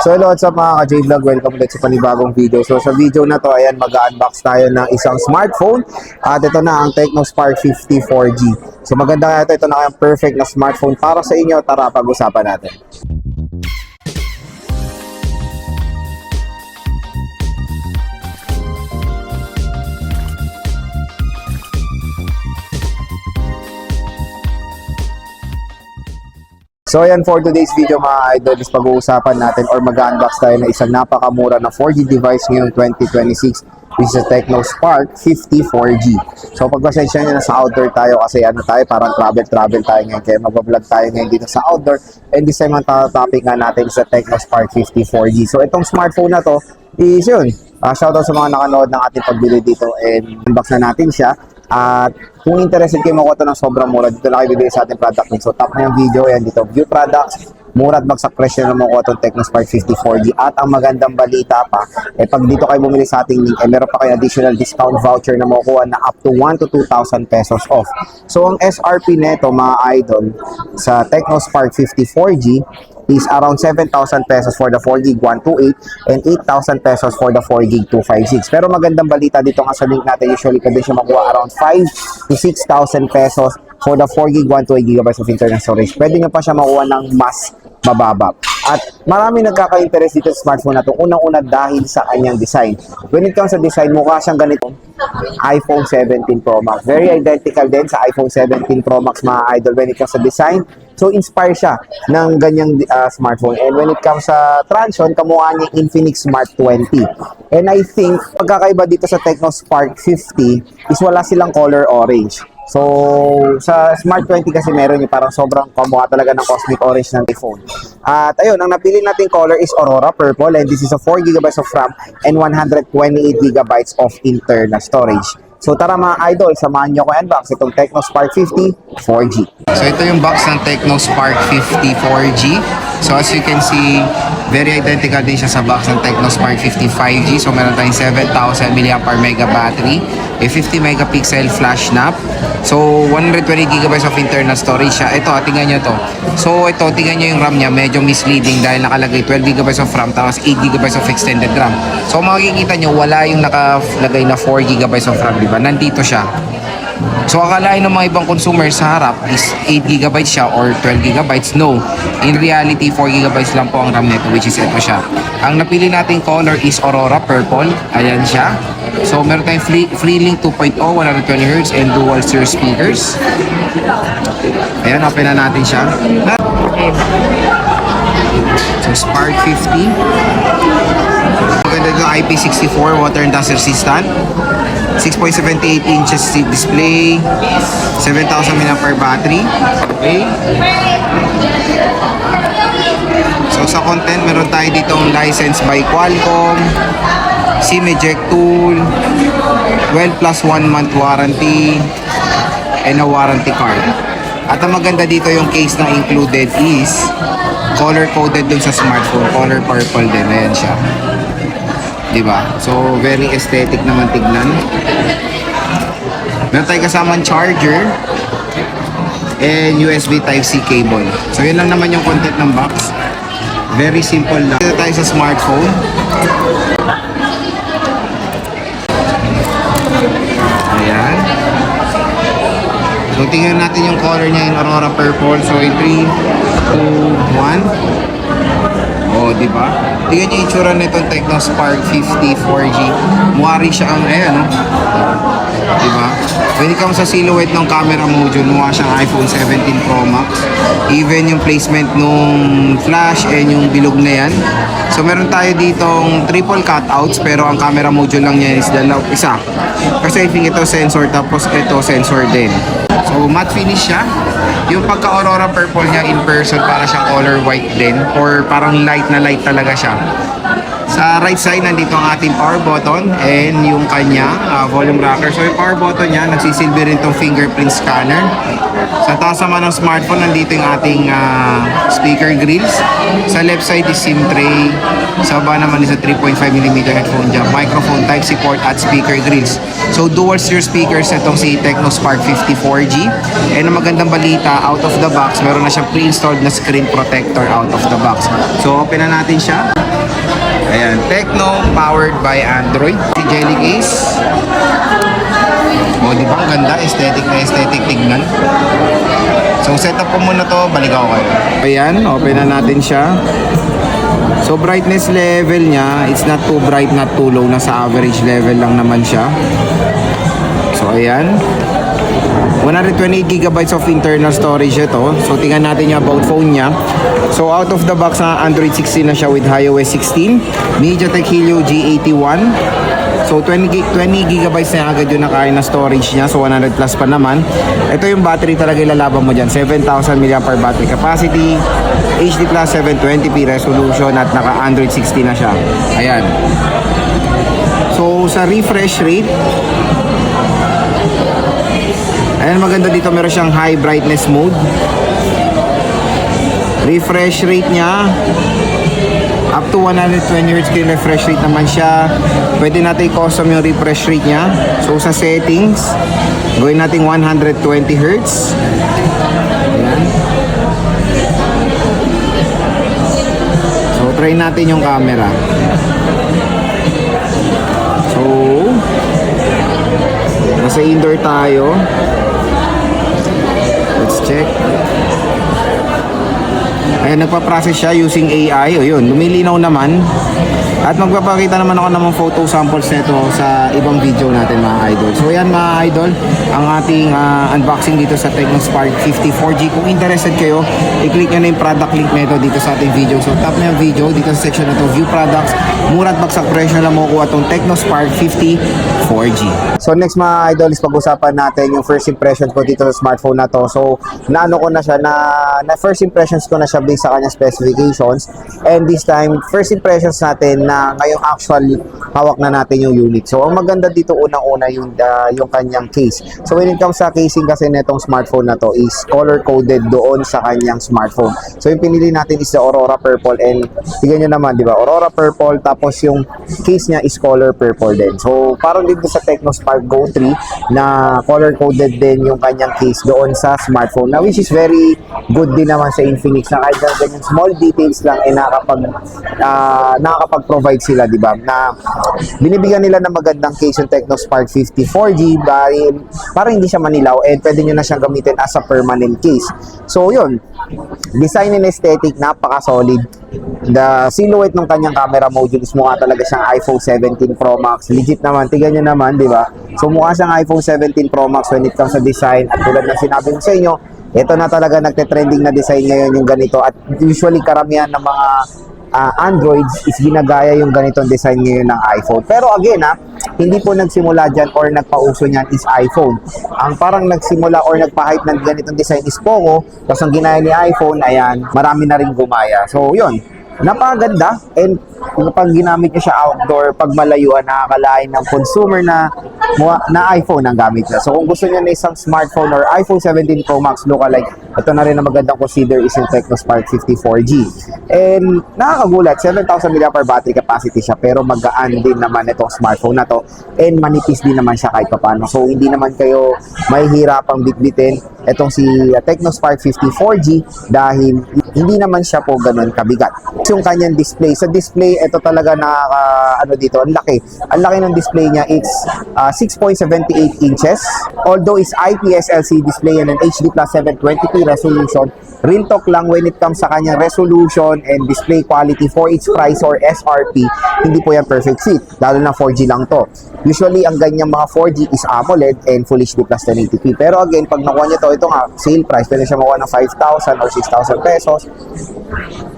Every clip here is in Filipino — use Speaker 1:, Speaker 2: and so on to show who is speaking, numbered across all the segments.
Speaker 1: So hello, what's up mga ka-J-Vlog? Welcome ulit sa panibagong video. So sa video na to, ayan, mag-unbox tayo ng isang smartphone. At ito na ang Tecno Spark 50 4G. So maganda nga ito na kayang perfect na smartphone para sa inyo. Tara, pag-usapan natin. So ayan, for today's video mga idol, is pag-uusapan natin or mag-unbox tayo na isang napakamura na 4G device ngayong 2026. This is a Tecno Spark 50 4G. So pagpasensya nyo na sa outdoor tayo kasi ano tayo, parang travel tayo ngayon. Kaya mag-vlog tayo ngayon dito sa outdoor. And this time ang topic nga natin is a Tecno Spark 50 4G. So itong smartphone na to is yun. Shoutout sa mga nakanood ng ating pagbili dito and unbox na natin siya. At kung interested kayo makuha ito ng sobrang mura, dito lang kayo bibili sa ating product link. So tap na yung video, yan dito, view products, mura at bagsak presyo na makuha itong Tecno Spark 50 4G. At ang magandang balita pa, pag dito kayo bumili sa ating link, meron pa kayo additional discount voucher na makukuha na up to 1 to 2,000 pesos off. So ang SRP neto mga idol sa Tecno Spark 50 4G is around 7,000 pesos for the 4GB 128 and 8,000 pesos for the 4GB 256. Pero magandang balita dito nga sa link natin, usually pwede siya makuha around 5 to 6,000 pesos for the 4GB 128GB of internal storage. Pwede nyo pa siya makuha ng mas mababa. At marami nagkaka-interest dito sa smartphone na ito. Unang-una dahil sa kanyang design. When it comes sa design, mukha siyang ganito. iPhone 17 Pro Max. Very identical din sa iPhone 17 Pro Max mga idol when it comes sa design. So inspire siya ng ganyang smartphone. And when it comes sa Transsion, kamukha niya Infinix Smart 20. And I think pagkakaiba dito sa Tecno Spark 50 is wala silang color orange. So, sa Smart 20 kasi meron yung parang sobrang kamukha talaga ng cosmic orange ng iPhone. At ayun, ang napili nating color is Aurora Purple and this is a 4GB of RAM and 128GB of internal storage. So tara mga idol, samahan nyo ko unbox itong Tecno Spark 50 4G. So ito yung box ng Tecno Spark 50 4G. So as you can see, very identical din siya sa box ng Tecno Spark 50 5G. So meron tayong 7,000 mAh battery, a 50 megapixel flash snap. So 120GB of internal storage siya. Ito, tingnan nyo to. So ito, tingnan nyo yung RAM niya, medyo misleading dahil nakalagay 12GB of RAM tapos 8GB of extended RAM. So makikita nyo, wala yung nakalagay na 4GB of RAM, diba? Nandito siya. So akalain ng mga ibang consumer sa harap is 8GB siya or 12GB. No, in reality 4GB lang po ang RAM nito, which is ito siya. Ang napili nating color is Aurora Purple. Ayan siya. So meron tayong Freelink 2.0 120Hz and dual stereo speakers. Ayan, open na natin siya. So Spark 50. Maganda yung IP64 water and dust resistant. 6.78 inches display, 7,000 mAh battery. Okay. So sa content, meron tayo ditong license by Qualcomm, SIM eject tool, 12 plus 1 month warranty, and a warranty card. At ang maganda dito yung case na included is color coded dun sa smartphone, color purple din. Ayan siya. Diba? So, very aesthetic naman tignan. Meron tayo kasamang charger and USB Type-C cable. So, yun lang naman yung content ng box. Very simple lang. Dito tayo sa smartphone. Ayan. So, tingnan natin yung color niya in Aurora Purple. So, in 3, 2, 1. Oh, di ba? Tingnan niyo yung itsura nitong Tecno Spark 50 4G. Mukha rin siya ang ayan, no? Di ba? When it comes sa silhouette ng camera module, mukha siyang iPhone 17 Pro Max. Even yung placement nung flash and yung bilog na yan. So meron tayo ditong triple cutouts pero ang camera module lang niya is isa. Kasi I think ito sensor tapos ito sensor din. So matte finish siya. Yung pagka Aurora Purple niya in person para siyang color white din or parang light na light talaga siya. Sa right side nandito ang ating power button and yung kanya volume rocker. So yung power button niya nagsisilbi rin tong fingerprint scanner. Sa taas naman ng smartphone nandito yung ating speaker grills. Sa left side is SIM tray. Sa baba naman is a 3.5mm headphone jack, microphone type support at speaker grills. So dual stereo speakers itong si Tecno Spark 50 4G. And ang magandang balita, out of the box meron na siyang pre-installed na screen protector out of the box. So open na natin siya. Ayan, Tecno powered by Android. Si Jelly Case. O, di ba? Ang ganda. Aesthetic na aesthetic tignan. So, setup ko muna to. Balik ako kayo. Ayan, open na natin siya. So, brightness level niya, it's not too bright, not too low. Nasa average level lang naman siya. So, ayan. 128 gigabytes of internal storage ito. So, tingnan natin yung about phone niya. So, out of the box na Android 16 na siya with iOS 16. MediaTek Helio G81. So, 20 gigabytes na agad yung nakain na storage niya. So, 100 plus pa naman. Ito yung battery talaga ilalaban mo dyan. 7,000 mAh battery capacity. HD plus 720p resolution at naka Android 16 na siya. Ayan. So, sa refresh rate, ayan, maganda dito, meron siyang high brightness mode. Refresh rate niya up to 120 Hz yung refresh rate naman siya. Pwede natin i-custom yung refresh rate niya. So sa settings, gawin natin 120 Hz. Ayan. So try natin yung camera. So nasa indoor tayo. Let's check. Ayan, nagpa-process siya using AI. O yun, lumilinaw naman. At magpapakita naman ako ng mga photo samples nito sa ibang video natin mga idol. So ayan mga idol, ang ating unboxing dito sa Tecno Spark 50 4G. Kung interested kayo, i-click nyo na yung product link nito dito sa ating video. So tap na yung video dito sa section na to, View Products. Mura at bagsak presyo lang makukuha itong Tecno Spark 50 4G. So next mga idol is pag-usapan natin yung first impressions ko dito sa smartphone na to. So naano ko na siya na first impressions ko na siya based sa kanyang specifications. And this time, first impressions natin na ngayong actual hawak na natin yung unit. So ang maganda dito unang-una yung kanyang case. So when it comes sa casing kasi netong smartphone na to is color-coded doon sa kanyang smartphone. So yung pinili natin is the Aurora Purple, and tignan nyo naman, di ba? Aurora Purple, tapos yung case niya is color purple din. So parang dito sa Tecno Spark Go 3 na color-coded din yung kanyang case doon sa smartphone, na which is very good din naman sa Infinix, na kahit ganyan small details lang ay nakakapag-provide sila, di ba? Na binibigyan nila ng magandang case yung Tecno Spark 50 4G para hindi siya manilaw, and pwede nyo na siyang gamitin as a permanent case. So yun, design and aesthetic, napaka-solid. The silhouette ng kanyang camera module is mukha talaga siyang iPhone 17 Pro Max. Legit naman, tignan nyo naman, di ba? So mukha siyang iPhone 17 Pro Max when it comes sa design, at tulad ng sinabi ko sa inyo, ito na talaga nagte-trending na design ngayon yung ganito, at usually karamihan ng mga Androids is ginagaya yung ganitong design ngayon ng iPhone. Pero again hindi po nagsimula dyan or nagpauso niyan is iPhone. Ang parang nagsimula or nagpa-hype ng ganitong design is Poco, tapos ang ginaya ni iPhone, ayan, marami na rin gumaya. So yun, napakaganda, and pag ginamit niya siya outdoor, pag malayuan, nakakalain ng consumer na iPhone ang gamit niya. So kung gusto niya na isang smartphone or iPhone 17 Pro Max lookalike, ito na rin na magandang consider is yung Tecno Spark 50 4G. And nakakagulat, 7,000 mAh battery capacity siya, pero magaan din naman itong smartphone na to, and manipis din naman siya kahit papano. So hindi naman kayo mahihirapang bitbitin itong si Tecno Spark 50 4G dahil hindi naman siya po ganun kabigat. Yung kanyang display, sa display, ito talaga dito, ang laki. Ang laki ng display niya, it's 6.78 inches. Although it's IPS LCD display and an HD plus 720p resolution, real talk lang when it comes sa kanyang resolution and display quality for its price or SRP, hindi po yan perfect fit, lalo na 4G lang to. Usually, ang ganyang mga 4G is AMOLED and Full HD plus 1080p. Pero again, pag nakuha nyo ito nga, sale price, pwede siya makuha ng 5,000 or 6,000 pesos.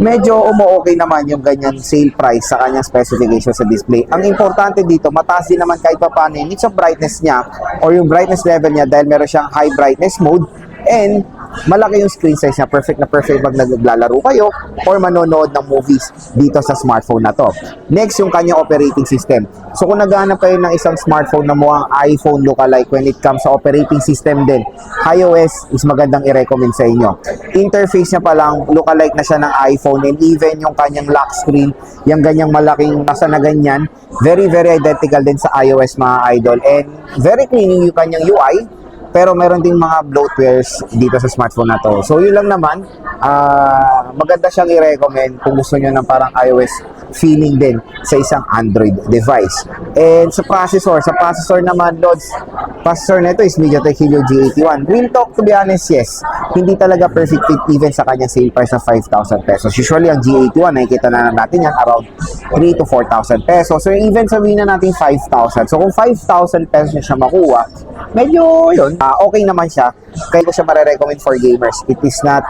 Speaker 1: Medyo umu-okay naman yung ganyan sale price sa kanyang specification sa display. Ang importante dito, mataas din naman kahit pa paano yung mix of brightness niya or yung brightness level niya, dahil meron siyang high brightness mode, and malaki yung screen size niya, perfect na perfect pag naglalaro kayo or manonood ng movies dito sa smartphone na to. Next, yung kanyang operating system. So kung naghahanap kayo ng isang smartphone na mukhang iPhone lookalike when it comes sa operating system din, iOS is magandang i-recommend sa inyo. Interface niya pa lang, lookalike na siya ng iPhone, and even yung kanyang lock screen, yung ganyang malaking nasa na ganyan, very very identical din sa iOS mga idol, and very clean yung kanyang UI. pero meron ding mga bloatwares dito sa smartphone na to. So yun lang naman, maganda siyang i-recommend kung gusto nyo ng parang iOS feeling din sa isang Android device. And sa processor naman, Lods, processor nito is MediaTek Helio G81. Real talk, to be honest, yes, hindi talaga perfect fit even sa kanyang sale price na 5,000 pesos. Usually ang G81, nakikita na natin yan around 3 to 4,000 pesos. So even sabihin na natin 5,000. So kung 5,000 pesos niya makuha, medyo yun, okay naman siya. Kaya ko siya marirecommend for gamers. It is not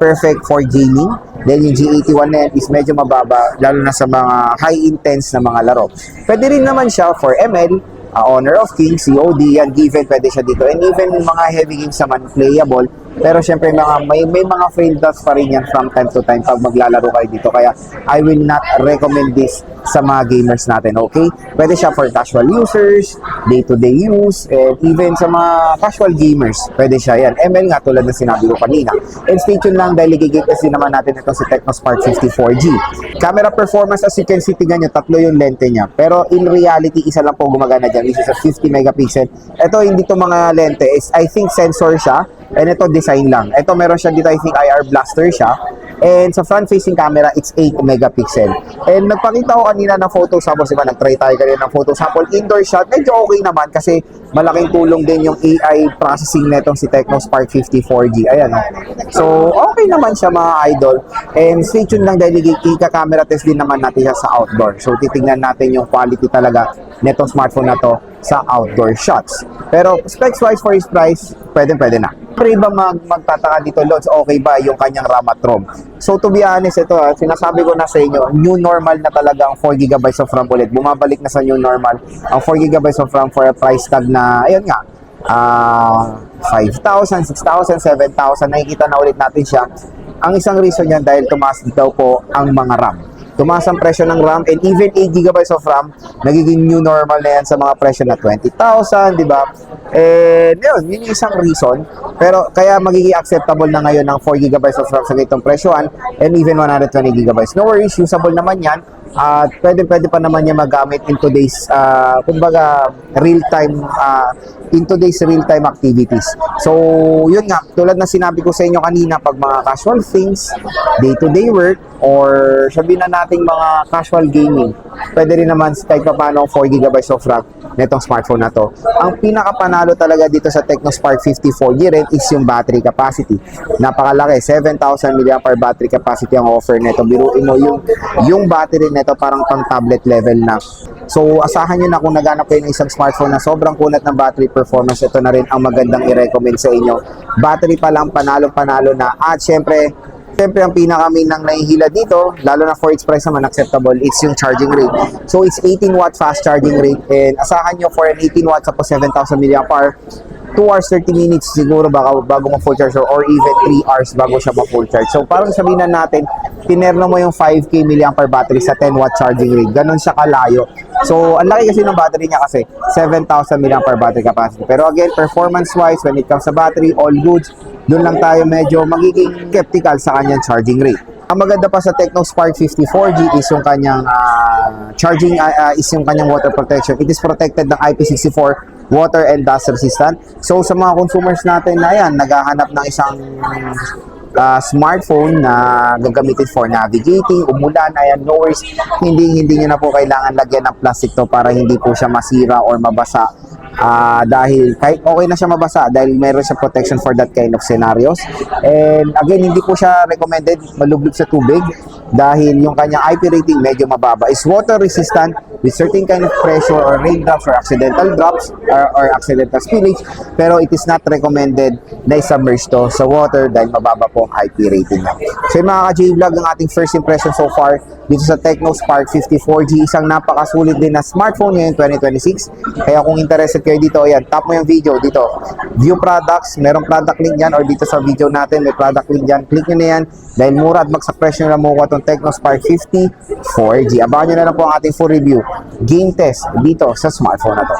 Speaker 1: perfect for gaming. Then yung G81 na yan is medyo mababa, lalo na sa mga high intense na mga laro. Pwede rin naman siya for ML, Honor of Kings, COD, yan given, pwede siya dito. And even mga heavy games naman, playable. Pero syempre may mga fail dust pa rin yan from time to time pag maglalaro kayo dito. Kaya I will not recommend this sa mga gamers natin, okay? Pwede siya for casual users, day-to-day use, and even sa mga casual gamers, pwede siya yan. ML nga tulad na sinabi ko kanina. And stay tuned lang dahil igigit kasi naman natin itong si Tecno Spark 54G. Camera performance, as you can see, tingnan nyo, tatlo yung lente niya. Pero in reality, isa lang po gumagana dyan, which is a 50 megapixel. Ito, hindi to mga lente. Is, I think sensor siya. And ito, design lang. Ito, meron siya dito, I think, IR blaster siya. And sa front-facing camera, it's 8 megapixel. And nagpakita ko kanina ng photo sample, diba? Nag-try tayo kanina ng photo sample. Indoor shot, medyo okay naman kasi malaking tulong din yung AI processing netong si Tecno Spark 54G. Ayan. So, okay naman siya mga idol. And stay tuned lang dahil ika-camera test din naman natin siya sa outdoor. So, titignan natin yung quality talaga netong smartphone na to sa outdoor shots. Pero specs-wise for his price, pwede na. Pero iba magtataka dito, Lods, okay ba yung kanyang RAM at ROM? So to be honest, ito sinasabi ko na sa inyo, new normal na talaga ang 4GB of RAM ulit. Bumabalik na sa new normal ang 4GB of RAM for a price tag na, ayun nga, 5,000, 6,000, 7,000. Nakikita na ulit natin siya. Ang isang reason yan dahil tumaas daw po ang mga RAM. Tumaas ang presyo ng RAM and even 8GB of RAM, nagiging new normal na yan sa mga presyo na 20,000, di ba? And yun yung isang reason. Pero kaya magiging acceptable na ngayon ng 4GB of RAM sa ganitong presyoan and even 120GB. No worries, usable naman yan. At pwede pa naman niya magamit in today's kumbaga in today's real-time activities. So, yun nga, tulad na sinabi ko sa inyo kanina, pag mga casual things, day-to-day work, or sabihin na nating mga casual gaming, pwede rin naman kahit pa paano 4GB of RAM netong smartphone na to. Ang pinakapanalo talaga dito sa Tecno Spark 54G rin is yung battery capacity. Napakalaki, 7,000 mAh battery capacity ang offer neto. Biruin mo yung battery neto parang pang tablet level na. So, asahan nyo na kung naghanap kayo ng isang smartphone na sobrang kunat ng battery performance, ito na rin ang magandang i-recommend sa inyo. Battery pa lang, panalo na. At syempre ang pinakaminang nahihila dito, lalo na for its price naman acceptable, it's yung charging rate. So, it's 18 watt fast charging rate and asahan nyo for an 18 watts tapos 7,000 mAh, 2 hours 30 minutes siguro bago ma-full charge or even 3 hours bago siya ma-full charge. So, parang sabihin na natin, tinerno mo yung 5K mAh battery sa 10 watt charging rate. Ganon siya kalayo. So, ang laki kasi ng battery niya kasi 7,000 mAh battery capacity. Pero again, performance-wise, when it comes sa battery, all goods, doon lang tayo medyo magiging skeptical sa kanyang charging rate. Ang maganda pa sa Tecno Spark 54G is yung kanyang charging, is yung kanyang water protection. It is protected ng IP64 water and dust resistant. So, sa mga consumers natin na yan, naghahanap ng isang smartphone na gagamitin for navigating, umulan, ayan, no worries, hindi nyo na po kailangan lagyan ng plastic to para hindi po siya masira or mabasa. Dahil kahit okay na siya mabasa dahil meron siya protection for that kind of scenarios. And again, hindi po siya recommended malublob sa tubig dahil yung kanyang IP rating medyo mababa. Is water resistant with certain kind of pressure or raindrops or accidental drops or accidental spillage, pero it is not recommended na i-submerge to sa water dahil mababa po ang IP rating niya. So yung mga ka-J-Vlog, ang ating first impression so far dito sa Tecno Spark 54G, isang napakasulit din na smartphone ngayon 2026. Kaya kung interested kayo dito, ayan, tap mo yung video dito. View products, merong product link yan or dito sa video natin, may product link yan. Click nyo na yan dahil mura at magsa-presyo na mo itong Tecno Spark 54G. Abangan nyo na lang po ang ating full review, game test dito sa smartphone na to.